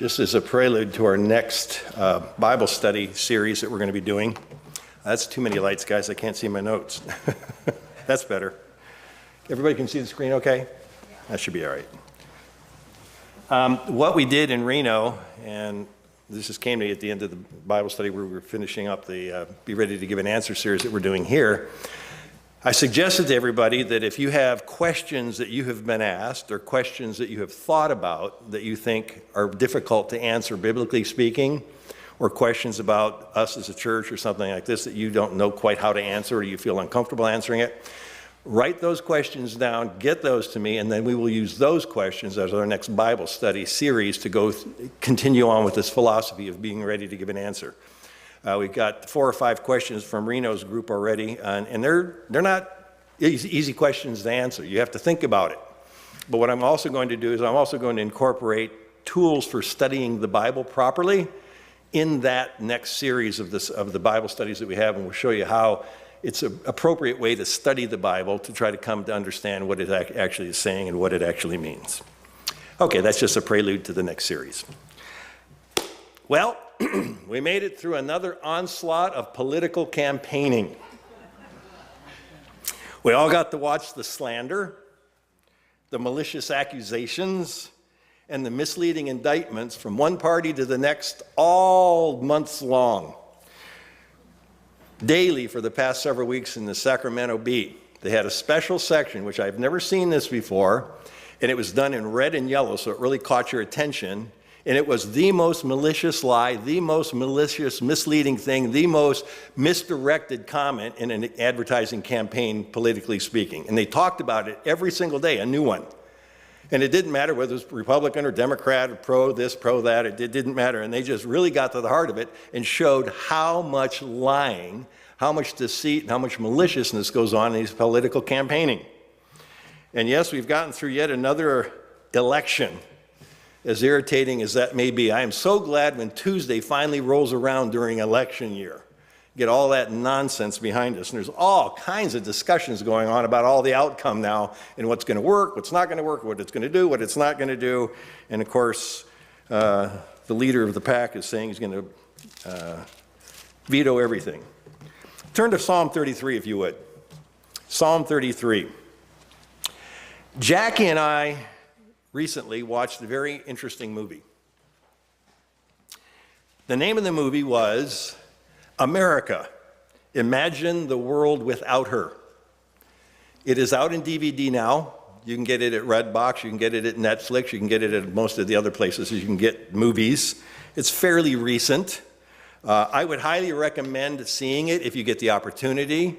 Just as a prelude to our next Bible study series that we're going to be doing. That's too many lights, guys. I can't see my notes. That's better. Everybody can see the screen okay? That should be all right. What we did in Reno, and this just came to me at the end of the Bible study where we were finishing up the Be Ready to Give an Answer series that we're doing here. I suggested to everybody that if you have questions that you have been asked or questions that you have thought about that you think are difficult to answer biblically speaking, or questions about us as a church or something like this that you don't know quite how to answer or you feel uncomfortable answering it, write those questions down, get those to me, and then we will use those questions as our next Bible study series to continue on with this philosophy of being ready to give an answer. We've got 4 or 5 questions from Reno's group already, and they're not easy questions to answer. You have to think about it. But what I'm also going to do is I'm also going to incorporate tools for studying the Bible properly in that next series of the Bible studies that we have, and we'll show you how it's an appropriate way to study the Bible to try to come to understand what it actually is saying and what it actually means. Okay, that's just a prelude to the next series. Well, we made it through another onslaught of political campaigning. We all got to watch the slander, the malicious accusations, and the misleading indictments from one party to the next all months long. Daily for the past several weeks in the Sacramento Bee, they had a special section, which I've never seen this before, and it was done in red and yellow, so it really caught your attention. And it was the most malicious lie, the most malicious, misleading thing, the most misdirected comment in an advertising campaign, politically speaking. And they talked about it every single day, a new one. And it didn't matter whether it was Republican or Democrat or pro this, pro that, it didn't matter. And they just really got to the heart of it and showed how much lying, how much deceit, and how much maliciousness goes on in these political campaigning. And yes, we've gotten through yet another election. As irritating as that may be, I am so glad when Tuesday finally rolls around during election year. Get all that nonsense behind us. And there's all kinds of discussions going on about all the outcome now and what's going to work, what's not going to work, what it's going to do, what it's not going to do. And of course, the leader of the pack is saying he's going to veto everything. Turn to Psalm 33 if you would. Psalm 33. Jackie and I recently watched a very interesting movie. The name of the movie was America, Imagine the World Without Her. It is out in DVD now. You can get it at Redbox, you can get it at Netflix, you can get it at most of the other places you can get movies. It's fairly recent. I would highly recommend seeing it if you get the opportunity.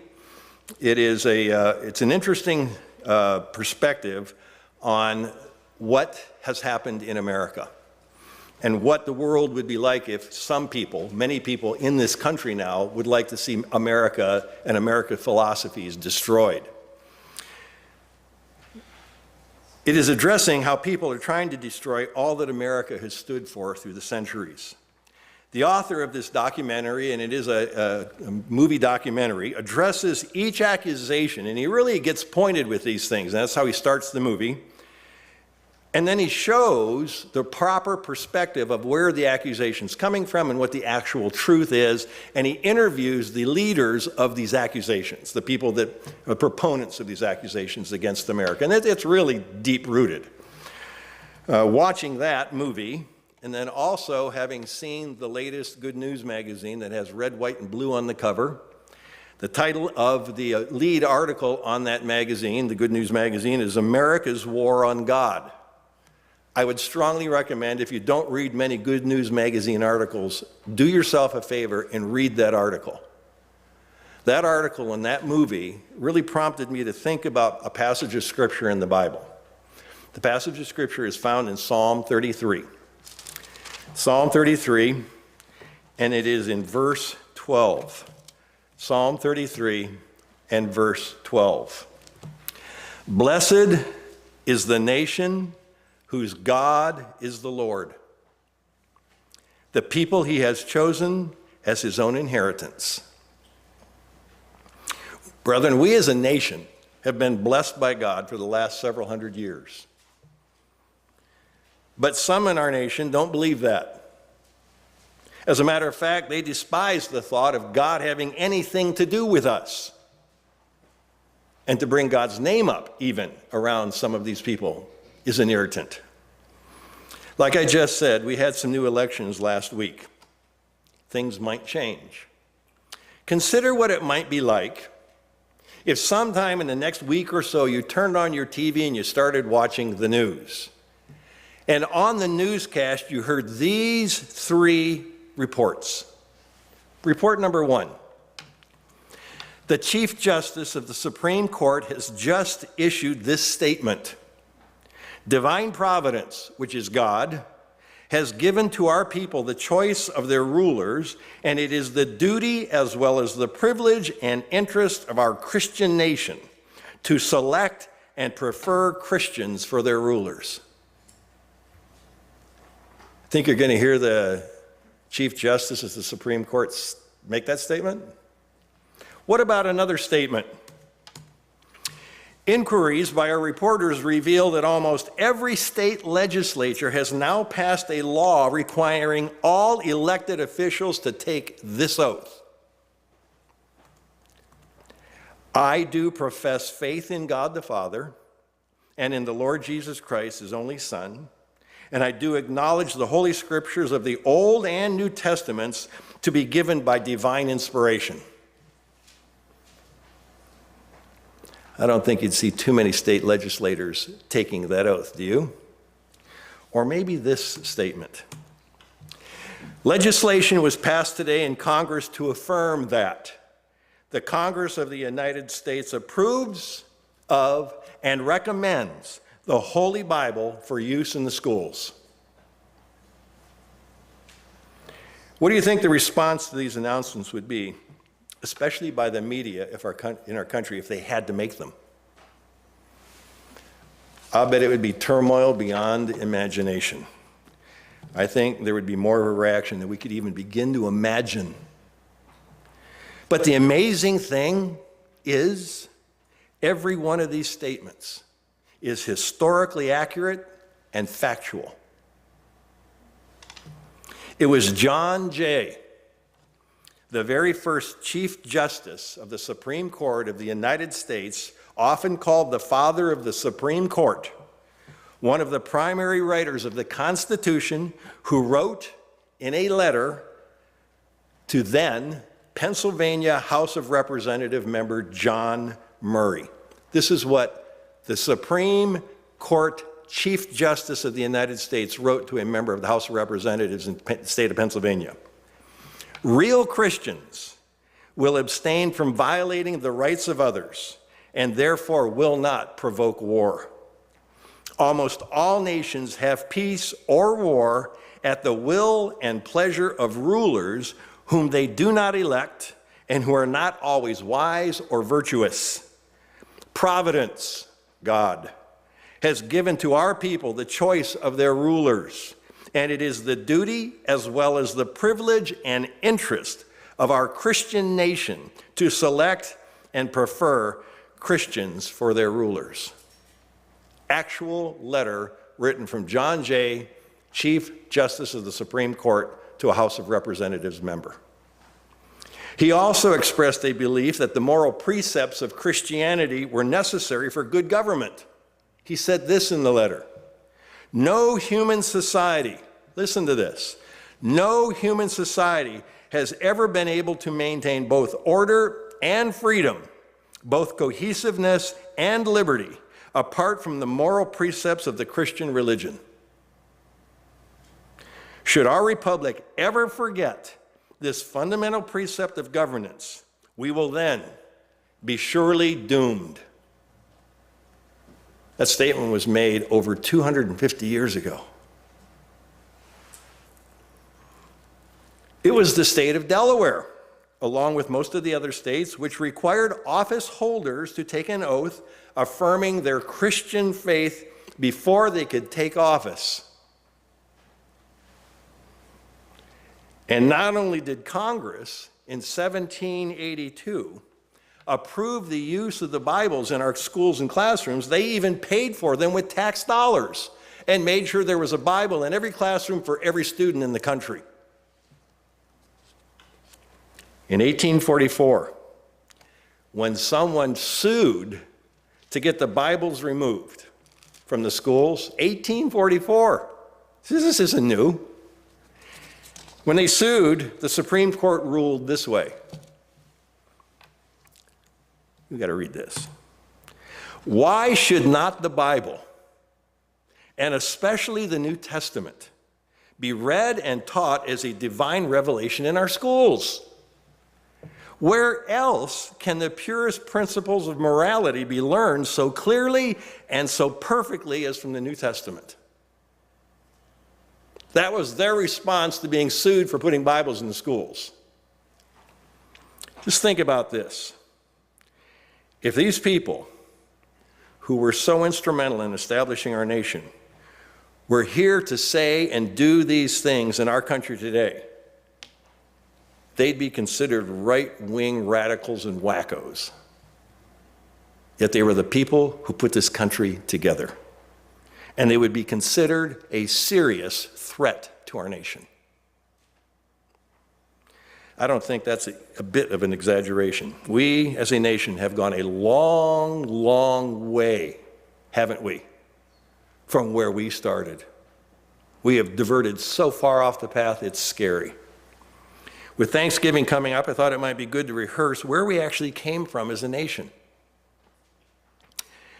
It's an interesting perspective on what has happened in America and what the world would be like if some people, many people in this country now, would like to see America and American philosophies destroyed. It is addressing how people are trying to destroy all that America has stood for through the centuries. The author of this documentary, and it is a movie documentary, addresses each accusation, and he really gets pointed with these things. And that's how he starts the movie. And then he shows the proper perspective of where the accusation's coming from and what the actual truth is. And he interviews the leaders of these accusations, the people that are proponents of these accusations against America. And it's really deep-rooted. Watching that movie, and then also having seen the latest Good News magazine that has red, white, and blue on the cover, the title of the lead article on that magazine, the Good News magazine, is America's War on God. I would strongly recommend, if you don't read many Good News magazine articles, do yourself a favor and read that article. That article and that movie really prompted me to think about a passage of Scripture in the Bible. The passage of Scripture is found in Psalm 33. Psalm 33, and it is in verse 12. Psalm 33 and verse 12. Blessed is the nation whose God is the Lord, the people he has chosen as his own inheritance. Brethren, we as a nation have been blessed by God for the last several hundred years. But some in our nation don't believe that. As a matter of fact, they despise the thought of God having anything to do with us. And to bring God's name up even around some of these people is an irritant. Like I just said, we had some new elections last week. Things might change. Consider what it might be like if sometime in the next week or so you turned on your TV and you started watching the news. And on the newscast, you heard these three reports. Report number one. The Chief Justice of the Supreme Court has just issued this statement. Divine providence, which is God, has given to our people the choice of their rulers, and it is the duty as well as the privilege and interest of our Christian nation to select and prefer Christians for their rulers. Think you're going to hear the Chief Justice of the Supreme Court make that statement? What about another statement? Inquiries by our reporters reveal that almost every state legislature has now passed a law requiring all elected officials to take this oath. I do profess faith in God the Father and in the Lord Jesus Christ, his only Son, and I do acknowledge the Holy Scriptures of the Old and New Testaments to be given by divine inspiration. I don't think you'd see too many state legislators taking that oath, do you? Or maybe this statement. Legislation was passed today in Congress to affirm that the Congress of the United States approves of and recommends the Holy Bible for use in the schools. What do you think the response to these announcements would be, especially by the media in our country, if they had to make them? I'll bet it would be turmoil beyond imagination. I think there would be more of a reaction than we could even begin to imagine. But the amazing thing is, every one of these statements is historically accurate and factual. It was John Jay, the very first Chief Justice of the Supreme Court of the United States, often called the father of the Supreme Court, one of the primary writers of the Constitution, who wrote in a letter to then Pennsylvania House of Representative member John Murray. This is what the Supreme Court Chief Justice of the United States wrote to a member of the House of Representatives in the state of Pennsylvania. Real Christians will abstain from violating the rights of others and therefore will not provoke war. Almost all nations have peace or war at the will and pleasure of rulers whom they do not elect and who are not always wise or virtuous. Providence, God, has given to our people the choice of their rulers, and it is the duty as well as the privilege and interest of our Christian nation to select and prefer Christians for their rulers. Actual letter written from John Jay, Chief Justice of the Supreme Court, to a House of Representatives member. He also expressed a belief that the moral precepts of Christianity were necessary for good government. He said this in the letter: no human society, listen to this, no human society has ever been able to maintain both order and freedom, both cohesiveness and liberty, apart from the moral precepts of the Christian religion. Should our republic ever forget this fundamental precept of governance, we will then be surely doomed. That statement was made over 250 years ago. It was the state of Delaware, along with most of the other states, which required office holders to take an oath affirming their Christian faith before they could take office. And not only did Congress in 1782 approve the use of the Bibles in our schools and classrooms, they even paid for them with tax dollars and made sure there was a Bible in every classroom for every student in the country. In 1844, when someone sued to get the Bibles removed from the schools, 1844, this isn't new. When they sued, the Supreme Court ruled this way. We've got to read this. Why should not the Bible, and especially the New Testament, be read and taught as a divine revelation in our schools? Where else can the purest principles of morality be learned so clearly and so perfectly as from the New Testament? That was their response to being sued for putting Bibles in the schools. Just think about this. If these people who were so instrumental in establishing our nation were here to say and do these things in our country today, they'd be considered right-wing radicals and wackos. Yet they were the people who put this country together. And they would be considered a serious threat to our nation. I don't think that's a bit of an exaggeration. We, as a nation, have gone a long, long way, haven't we, from where we started. We have diverted so far off the path, it's scary. With Thanksgiving coming up, I thought it might be good to rehearse where we actually came from as a nation.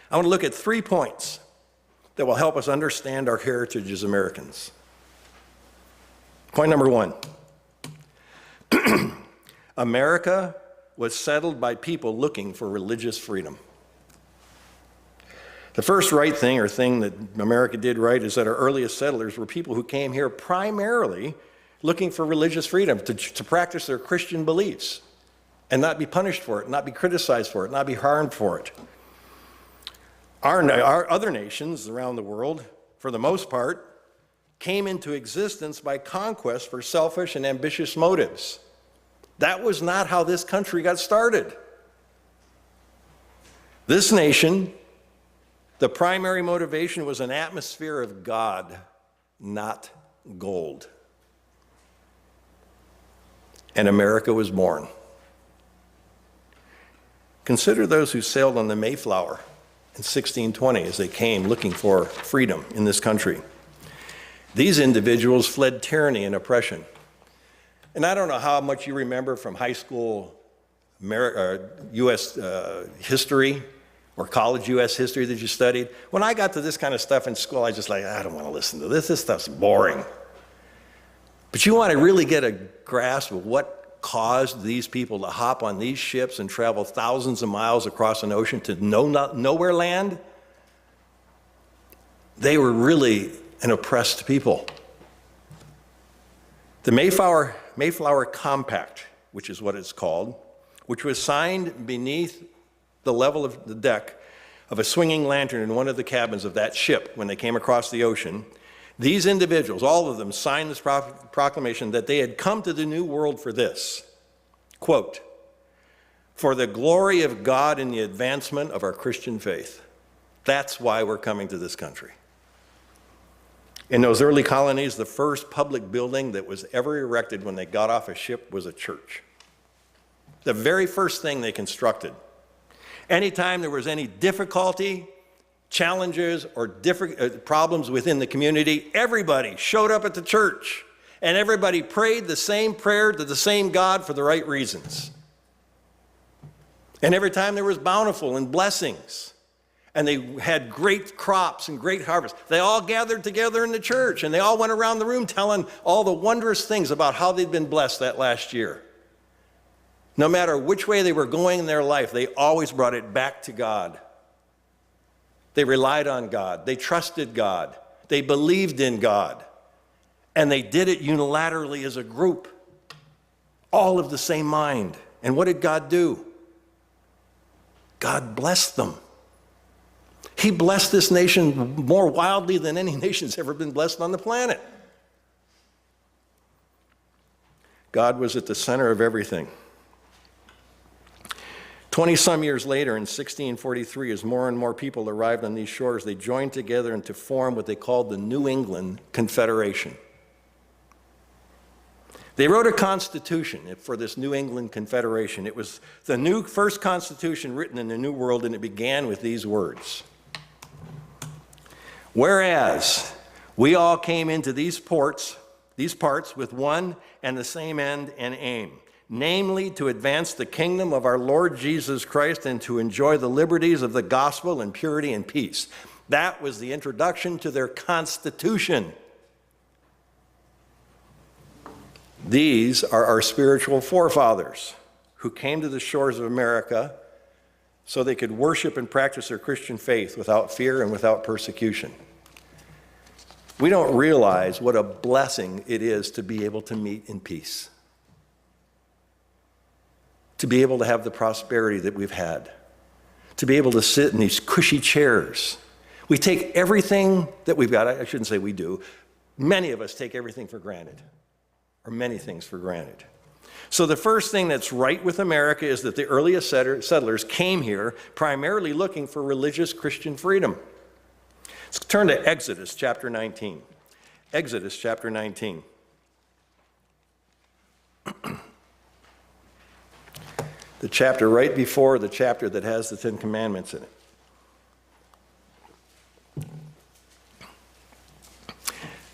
I want to look at 3 points that will help us understand our heritage as Americans. Point number 1. America was settled by people looking for religious freedom. The first right thing, or thing that America did right, is that our earliest settlers were people who came here primarily looking for religious freedom, to practice their Christian beliefs and not be punished for it, not be criticized for it, not be harmed for it. Our other nations around the world, for the most part, came into existence by conquest for selfish and ambitious motives. That was not how this country got started. This nation, the primary motivation was an atmosphere of God, not gold. And America was born. Consider those who sailed on the Mayflower in 1620 as they came looking for freedom in this country. These individuals fled tyranny and oppression. And I don't know how much you remember from high school U.S. History or college U.S. history that you studied. When I got to this kind of stuff in school, I was just like, I don't want to listen to this. This stuff's boring. But you want to really get a grasp of what caused these people to hop on these ships and travel thousands of miles across an ocean to nowhere land? They were really an oppressed people. The Mayflower Compact, which is what it's called, which was signed beneath the level of the deck of a swinging lantern in one of the cabins of that ship when they came across the ocean. These individuals, all of them, signed this proclamation that they had come to the New World for this, quote, for the glory of God and the advancement of our Christian faith. That's why we're coming to this country. In those early colonies, the first public building that was ever erected when they got off a ship was a church. The very first thing they constructed. Anytime there was any difficulty, challenges, or problems within the community, everybody showed up at the church, and everybody prayed the same prayer to the same God for the right reasons. And every time there was bountiful and blessings, and they had great crops and great harvests, they all gathered together in the church, and they all went around the room telling all the wondrous things about how they'd been blessed that last year. No matter which way they were going in their life, they always brought it back to God. They relied on God. They trusted God. They believed in God. And they did it unilaterally as a group, all of the same mind. And what did God do? God blessed them. He blessed this nation more wildly than any nation's ever been blessed on the planet. God was at the center of everything. 20-some years later, in 1643, as more and more people arrived on these shores, they joined together and to form what they called the New England Confederation. They wrote a constitution for this New England Confederation. It was the first constitution written in the New World, and it began with these words. Whereas we all came into these parts with one and the same end and aim, namely to advance the kingdom of our Lord Jesus Christ and to enjoy the liberties of the gospel in purity and peace. That was the introduction to their constitution. These are our spiritual forefathers who came to the shores of America so they could worship and practice their Christian faith without fear and without persecution. We don't realize what a blessing it is to be able to meet in peace, to be able to have the prosperity that we've had, to be able to sit in these cushy chairs. We take everything that we've got, I shouldn't say we do, many of us take everything for granted, or many things for granted. So the first thing that's right with America is that the earliest settlers came here primarily looking for religious Christian freedom. Let's turn to Exodus chapter 19. Exodus chapter 19. The chapter right before the chapter that has the Ten Commandments in it.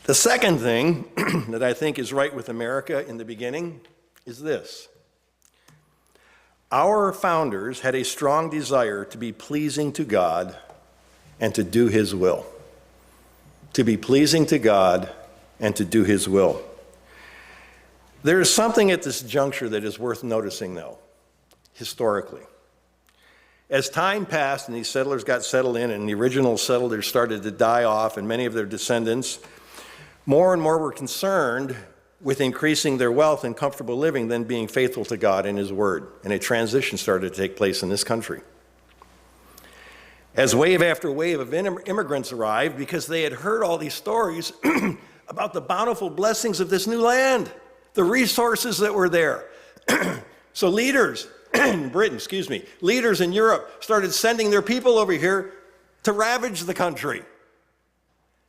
The second thing that I think is right with America in the beginning is this. Our founders had a strong desire to be pleasing to God and to do His will. To be pleasing to God and to do His will. There is something at this juncture that is worth noticing, though, historically. As time passed and these settlers got settled in and the original settlers started to die off and many of their descendants, more and more were concerned with increasing their wealth and comfortable living than being faithful to God and His Word. And a transition started to take place in this country. As wave after wave of immigrants arrived, because they had heard all these stories about the bountiful blessings of this new land, the resources that were there. So leaders in Britain, leaders in Europe started sending their people over here to ravage the country.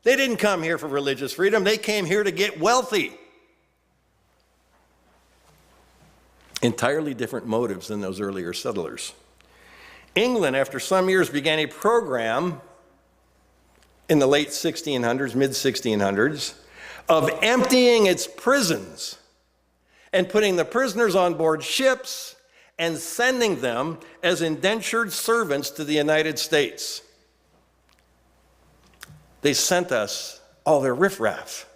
They didn't come here for religious freedom. They came here to get wealthy. Entirely different motives than those earlier settlers. England, after some years, began a program in the late 1600s, mid-1600s, of emptying its prisons and putting the prisoners on board ships and sending them as indentured servants to the United States. They sent us all their riffraff.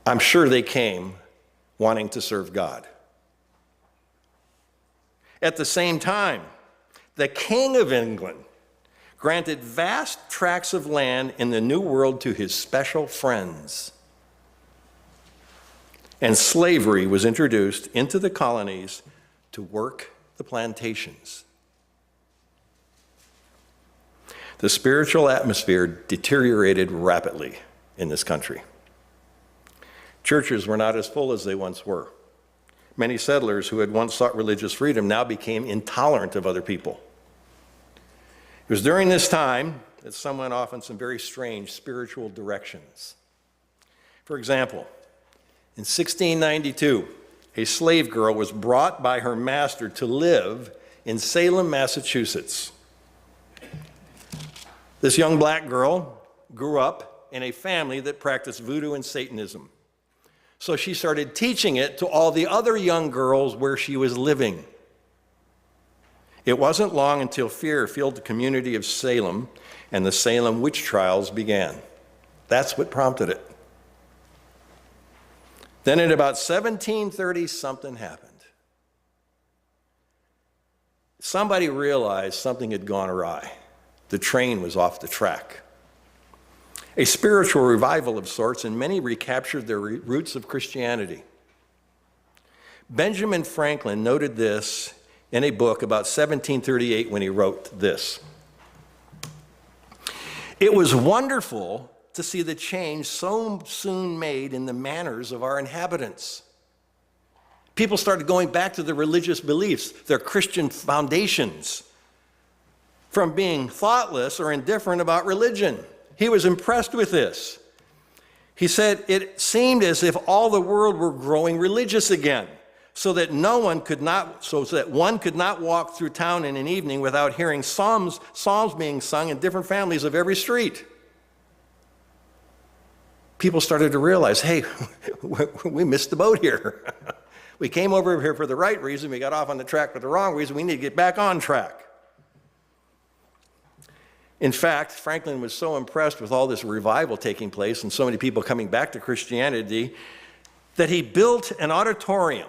I'm sure they came wanting to serve God. At the same time, the King of England granted vast tracts of land in the New World to his special friends. And slavery was introduced into the colonies to work the plantations. The spiritual atmosphere deteriorated rapidly in this country. Churches were not as full as they once were. Many settlers who had once sought religious freedom now became intolerant of other people. It was during this time that some went off in some very strange spiritual directions. For example, in 1692, a slave girl was brought by her master to live in Salem, Massachusetts. This young black girl grew up in a family that practiced voodoo and Satanism. So she started teaching it to all the other young girls where she was living. It wasn't long until fear filled the community of Salem and the Salem witch trials began. That's what prompted it. Then in about 1730, something happened. Somebody realized something had gone awry. The train was off the track. A spiritual revival of sorts, and many recaptured their roots of Christianity. Benjamin Franklin noted this in a book about 1738 when he wrote this. It was wonderful to see the change so soon made in the manners of our inhabitants. People started going back to their religious beliefs, their Christian foundations, from being thoughtless or indifferent about religion. He was impressed with this. He said, it seemed as if all the world were growing religious again, so that one could not walk through town in an evening without hearing psalms being sung in different families of every street. People started to realize, hey, we missed the boat here. We came over here for the right reason, we got off on the track for the wrong reason, we need to get back on track. In fact, Franklin was so impressed with all this revival taking place and so many people coming back to Christianity that he built an auditorium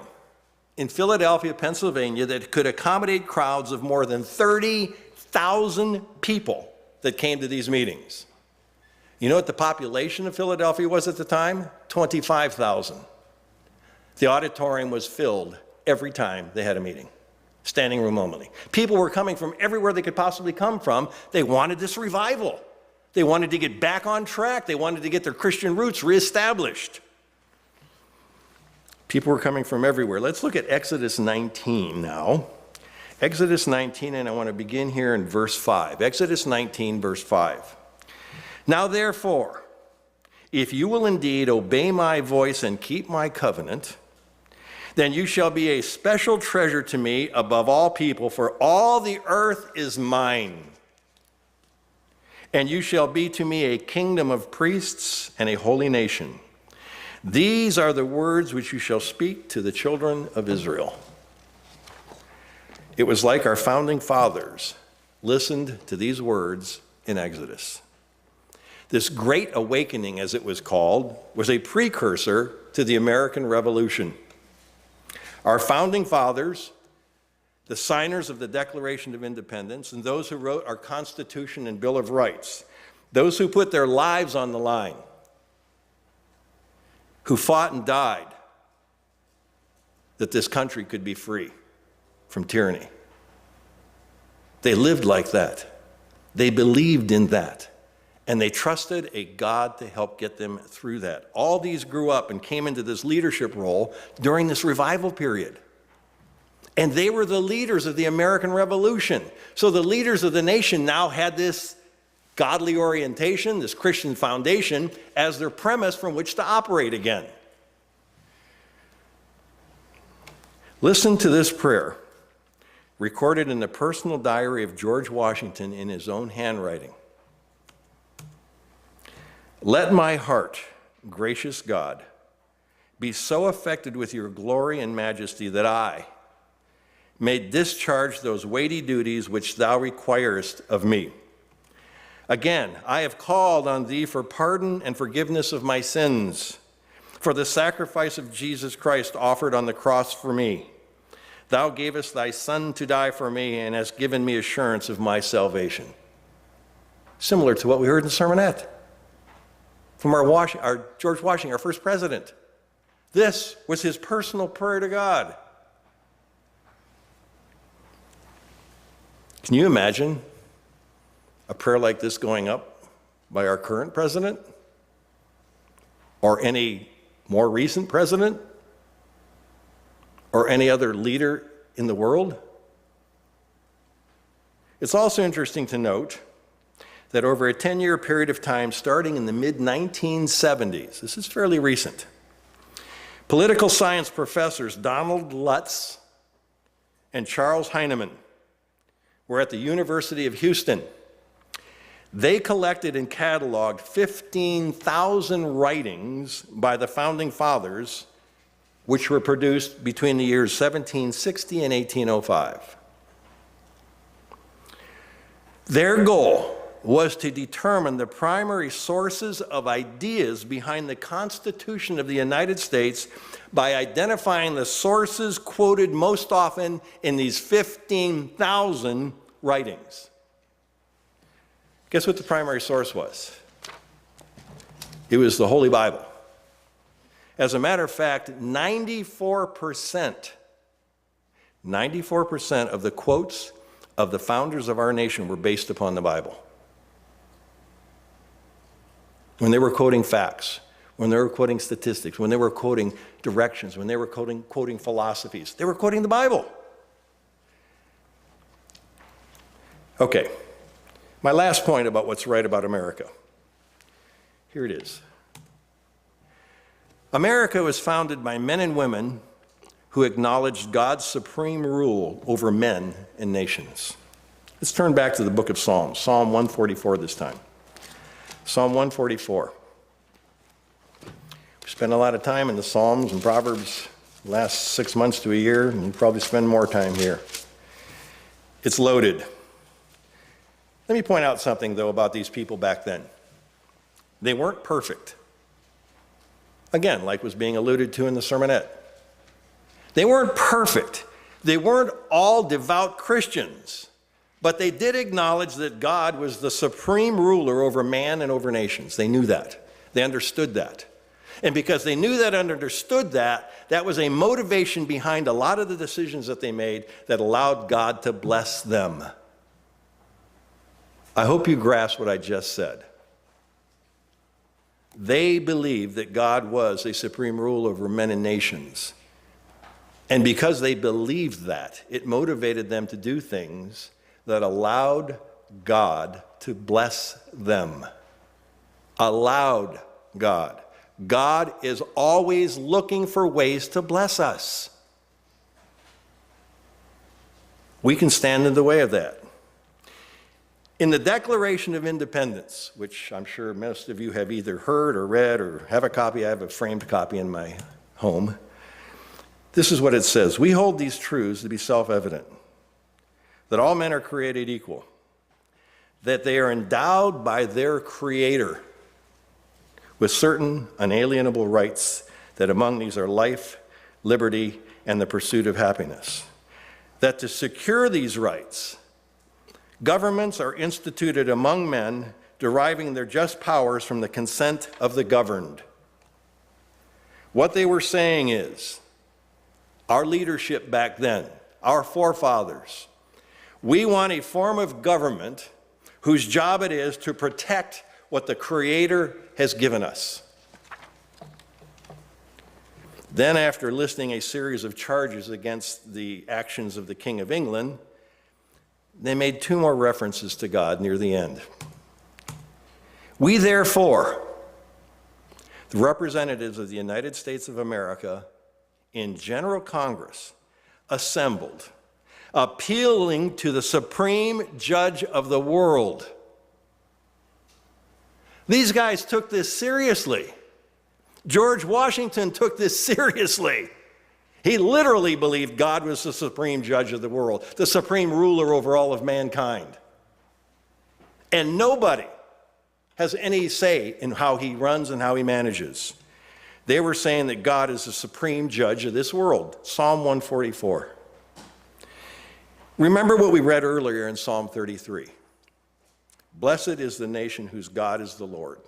in Philadelphia, Pennsylvania that could accommodate crowds of more than 30,000 people that came to these meetings. You know what the population of Philadelphia was at the time? 25,000. The auditorium was filled every time they had a meeting. Standing room only. People were coming from everywhere they could possibly come from. They wanted this revival. They wanted to get back on track. They wanted to get their Christian roots reestablished. People were coming from everywhere. Let's look at Exodus 19 now. Exodus 19, and I want to begin here in verse 5. Exodus 19, verse 5. Now therefore, if you will indeed obey my voice and keep my covenant, then you shall be a special treasure to me above all people, for all the earth is mine. And you shall be to me a kingdom of priests and a holy nation. These are the words which you shall speak to the children of Israel. It was like our founding fathers listened to these words in Exodus. This Great Awakening, as it was called, was a precursor to the American Revolution. Our founding fathers, the signers of the Declaration of Independence, and those who wrote our Constitution and Bill of Rights, those who put their lives on the line, who fought and died that this country could be free from tyranny. They lived like that. They believed in that. And they trusted a God to help get them through that. All these grew up and came into this leadership role during this revival period. And they were the leaders of the American Revolution. So the leaders of the nation now had this godly orientation, this Christian foundation, as their premise from which to operate again. Listen to this prayer, recorded in the personal diary of George Washington in his own handwriting. Let my heart, gracious God, be so affected with your glory and majesty that I may discharge those weighty duties which thou requirest of me. Again, I have called on thee for pardon and forgiveness of my sins, for the sacrifice of Jesus Christ offered on the cross for me. Thou gavest thy Son to die for me and hast given me assurance of my salvation. Similar to what we heard in the sermonette from our George Washington, our first president. This was his personal prayer to God. Can you imagine a prayer like this going up by our current president or any more recent president or any other leader in the world? It's also interesting to note that over a 10-year period of time, starting in the mid-1970s, this is fairly recent, political science professors Donald Lutz and Charles Heinemann were at the University of Houston. They collected and cataloged 15,000 writings by the Founding Fathers, which were produced between the years 1760 and 1805. Their goal was to determine the primary sources of ideas behind the Constitution of the United States by identifying the sources quoted most often in these 15,000 writings. Guess what the primary source was? It was the Holy Bible. As a matter of fact, 94% of the quotes of the founders of our nation were based upon the Bible. When they were quoting facts, when they were quoting statistics, when they were quoting directions, when they were quoting philosophies. They were quoting the Bible. Okay, my last point about what's right about America. Here it is. America was founded by men and women who acknowledged God's supreme rule over men and nations. Let's turn back to the book of Psalms, Psalm 144 this time. Psalm 144. We spend a lot of time in the Psalms and Proverbs the last 6 months to a year, and we'll probably spend more time here. It's loaded. Let me point out something, though, about these people back then. They weren't perfect. Again, like was being alluded to in the sermonette. They weren't perfect. They weren't all devout Christians, but they did acknowledge that God was the supreme ruler over man and over nations. They knew that. They understood that. And because they knew that and understood that, that was a motivation behind a lot of the decisions that they made that allowed God to bless them. I hope you grasp what I just said. They believed that God was a supreme ruler over men and nations. And because they believed that, it motivated them to do things that allowed God to bless them. Allowed God. God is always looking for ways to bless us. We can stand in the way of that. In the Declaration of Independence, which I'm sure most of you have either heard or read or have a copy, I have a framed copy in my home. This is what it says. We hold these truths to be self-evident, that all men are created equal, that they are endowed by their Creator with certain unalienable rights, that among these are life, liberty, and the pursuit of happiness. That to secure these rights, governments are instituted among men, deriving their just powers from the consent of the governed. What they were saying is, our leadership back then, our forefathers, we want a form of government whose job it is to protect what the Creator has given us. Then, after listing a series of charges against the actions of the King of England, they made two more references to God near the end. We, therefore, the representatives of the United States of America in General Congress, assembled, appealing to the supreme judge of the world. These guys took this seriously. George Washington took this seriously. He literally believed God was the supreme judge of the world, the supreme ruler over all of mankind. And nobody has any say in how he runs and how he manages. They were saying that God is the supreme judge of this world. Psalm 144. Remember what we read earlier in Psalm 33. Blessed is the nation whose God is the Lord.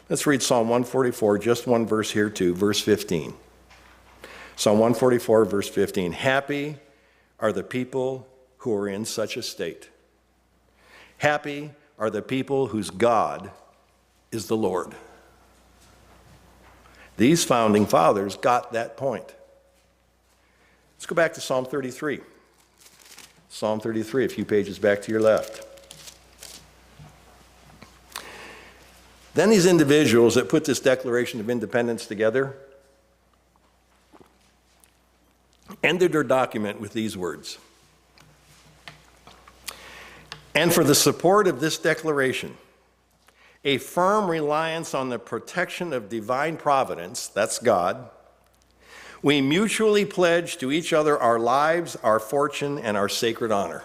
Let's read Psalm 144, just one verse here too, verse 15. Psalm 144, verse 15. Happy are the people who are in such a state. Happy are the people whose God is the Lord. These founding fathers got that point. Let's go back to Psalm 33. Psalm 33, a few pages back to your left. Then these individuals that put this Declaration of Independence together ended their document with these words. And for the support of this declaration, a firm reliance on the protection of divine providence, that's God, we mutually pledge to each other our lives, our fortune, and our sacred honor.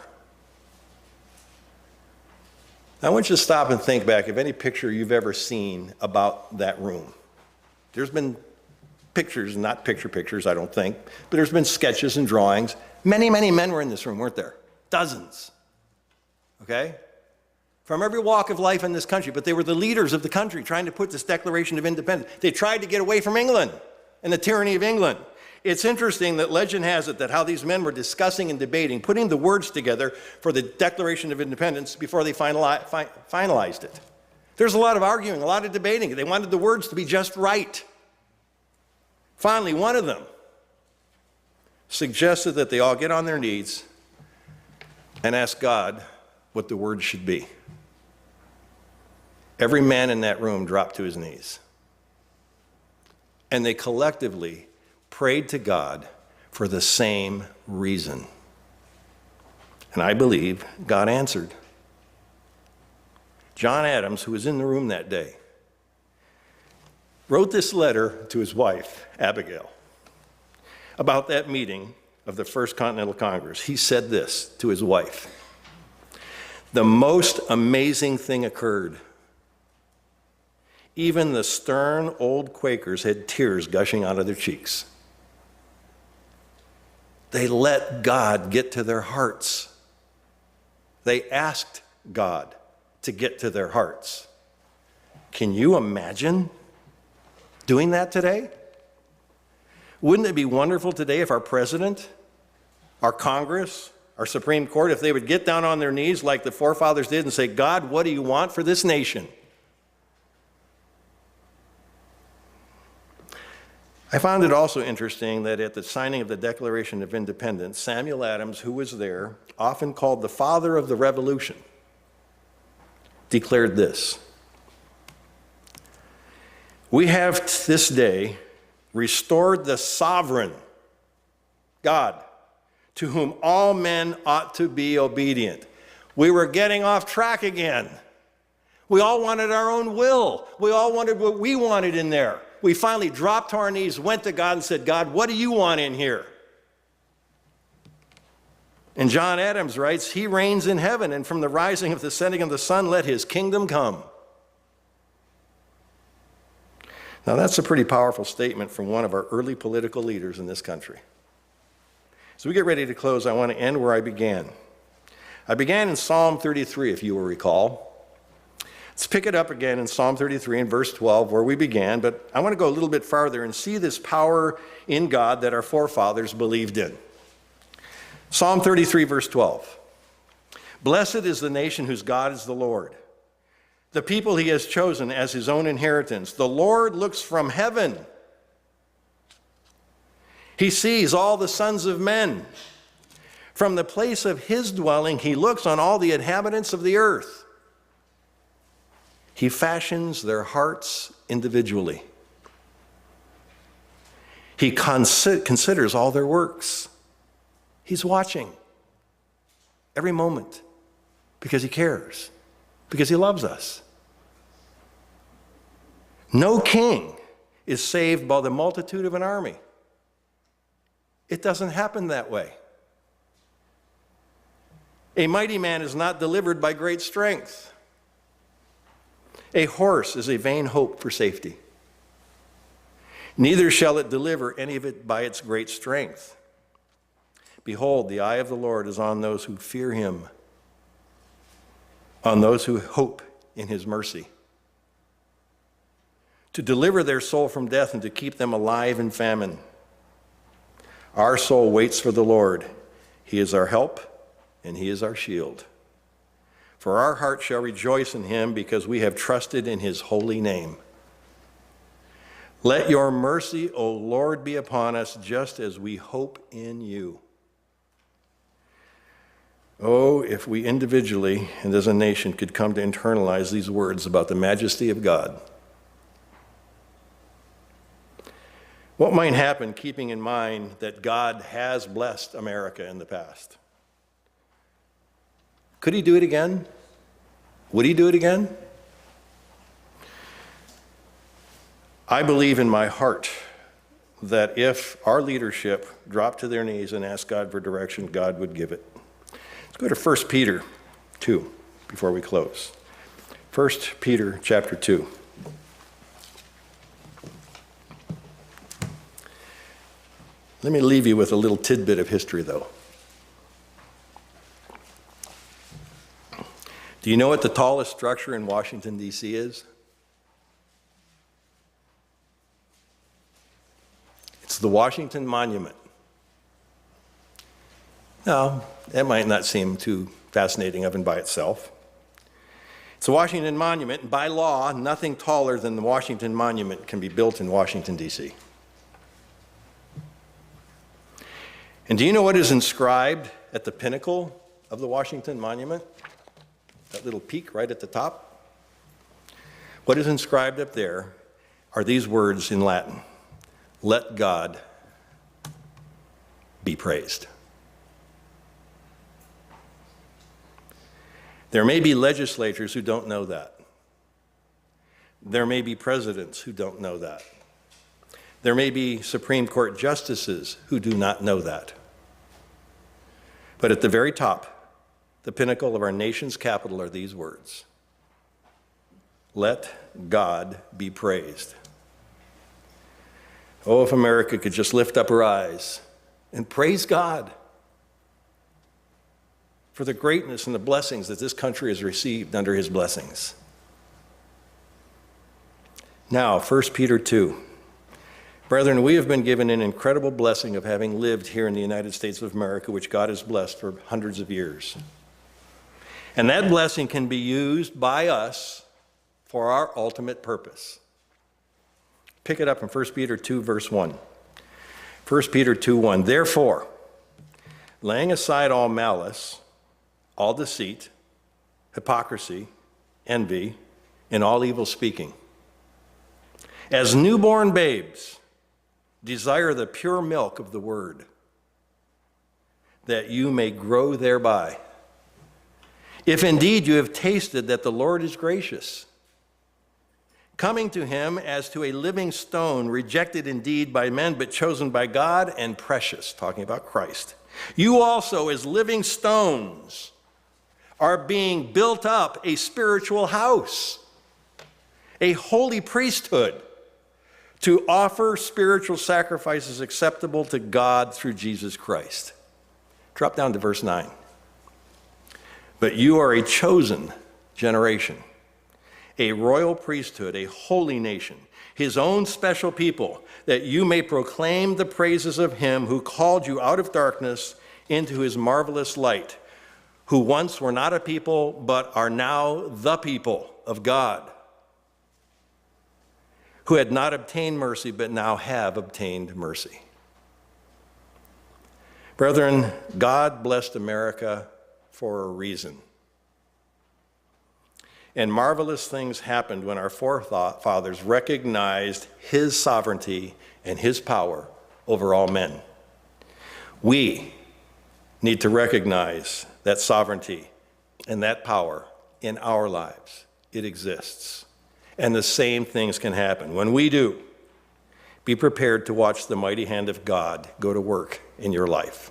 I want you to stop and think back of any picture you've ever seen about that room. There's been pictures, not pictures, I don't think, but there's been sketches and drawings. Many, many men were in this room, weren't there? Dozens. Okay? From every walk of life in this country, but they were the leaders of the country trying to put this Declaration of Independence. They tried to get away from England and the tyranny of England. It's interesting that legend has it that how these men were discussing and debating, putting the words together for the Declaration of Independence before they finalized it. There's a lot of arguing, a lot of debating. They wanted the words to be just right. Finally, one of them suggested that they all get on their knees and ask God what the words should be. Every man in that room dropped to his knees. And they collectively prayed to God for the same reason. And I believe God answered. John Adams, who was in the room that day, wrote this letter to his wife, Abigail, about that meeting of the First Continental Congress. He said this to his wife: "The most amazing thing occurred. Even the stern old Quakers had tears gushing out of their cheeks. They let God get to their hearts. They asked God to get to their hearts." Can you imagine doing that today? Wouldn't it be wonderful today if our president, our Congress, our Supreme Court, if they would get down on their knees like the forefathers did and say, "God, what do you want for this nation?" I found it also interesting that at the signing of the Declaration of Independence, Samuel Adams, who was there, often called the father of the Revolution, declared this: "We have this day restored the sovereign God, to whom all men ought to be obedient." We were getting off track again. We all wanted our own will. We all wanted what we wanted in there. We finally dropped to our knees, went to God and said, "God, what do you want in here?" And John Adams writes, "He reigns in heaven, and from the rising of the setting of the sun, let his kingdom come." Now that's a pretty powerful statement from one of our early political leaders in this country. As we get ready to close, I want to end where I began. I began in Psalm 33, if you will recall. Let's pick it up again in Psalm 33 and verse 12, where we began, but I want to go a little bit farther and see this power in God that our forefathers believed in. Psalm 33, verse 12. "Blessed is the nation whose God is the Lord, the people he has chosen as his own inheritance. The Lord looks from heaven. He sees all the sons of men. From the place of his dwelling, he looks on all the inhabitants of the earth. He fashions their hearts individually. He considers all their works." He's watching every moment because he cares, because he loves us. No king is saved by the multitude of an army. It doesn't happen that way. A mighty man is not delivered by great strength. A horse is a vain hope for safety. Neither shall it deliver any of it by its great strength. Behold, the eye of the Lord is on those who fear him, on those who hope in his mercy, to deliver their soul from death and to keep them alive in famine. Our soul waits for the Lord. He is our help, and he is our shield. For our heart shall rejoice in him, because we have trusted in his holy name. Let your mercy, O Lord, be upon us, just as we hope in you. Oh, if we individually and as a nation could come to internalize these words about the majesty of God. What might happen, keeping in mind that God has blessed America in the past? Could he do it again? Would he do it again? I believe in my heart that if our leadership dropped to their knees and asked God for direction, God would give it. Let's go to 1 Peter 2 before we close. 1 Peter chapter 2. Let me leave you with a little tidbit of history, though. Do you know what the tallest structure in Washington, D.C. is? It's the Washington Monument. Now, that might not seem too fascinating of and by itself. It's a Washington Monument, and by law, nothing taller than the Washington Monument can be built in Washington, D.C. And do you know what is inscribed at the pinnacle of the Washington Monument? That little peak right at the top? What is inscribed up there are these words in Latin: "Let God be praised." There may be legislators who don't know that. There may be presidents who don't know that. There may be Supreme Court justices who do not know that. But at the very top, the pinnacle of our nation's capital, are these words: "Let God be praised." Oh, if America could just lift up her eyes and praise God for the greatness and the blessings that this country has received under his blessings. Now, 1 Peter 2. Brethren, we have been given an incredible blessing of having lived here in the United States of America, which God has blessed for hundreds of years. And that blessing can be used by us for our ultimate purpose. Pick it up in 1 Peter 2, verse 1. 1 Peter 2, 1. Therefore, laying aside all malice, all deceit, hypocrisy, envy, and all evil speaking, as newborn babes, desire the pure milk of the word, that you may grow thereby. If indeed you have tasted that the Lord is gracious, coming to him as to a living stone, rejected indeed by men, but chosen by God and precious, talking about Christ. You also, as living stones, are being built up a spiritual house, a holy priesthood, to offer spiritual sacrifices acceptable to God through Jesus Christ. Drop down to verse 9. But you are a chosen generation, a royal priesthood, a holy nation, his own special people, that you may proclaim the praises of him who called you out of darkness into his marvelous light, who once were not a people, but are now the people of God, who had not obtained mercy, but now have obtained mercy. Brethren, God blessed America for a reason. And marvelous things happened when our forefathers recognized his sovereignty and his power over all men. We need to recognize that sovereignty and that power in our lives. It exists. And the same things can happen. When we do, be prepared to watch the mighty hand of God go to work in your life.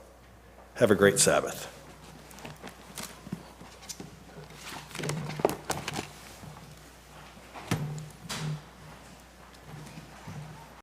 Have a great Sabbath.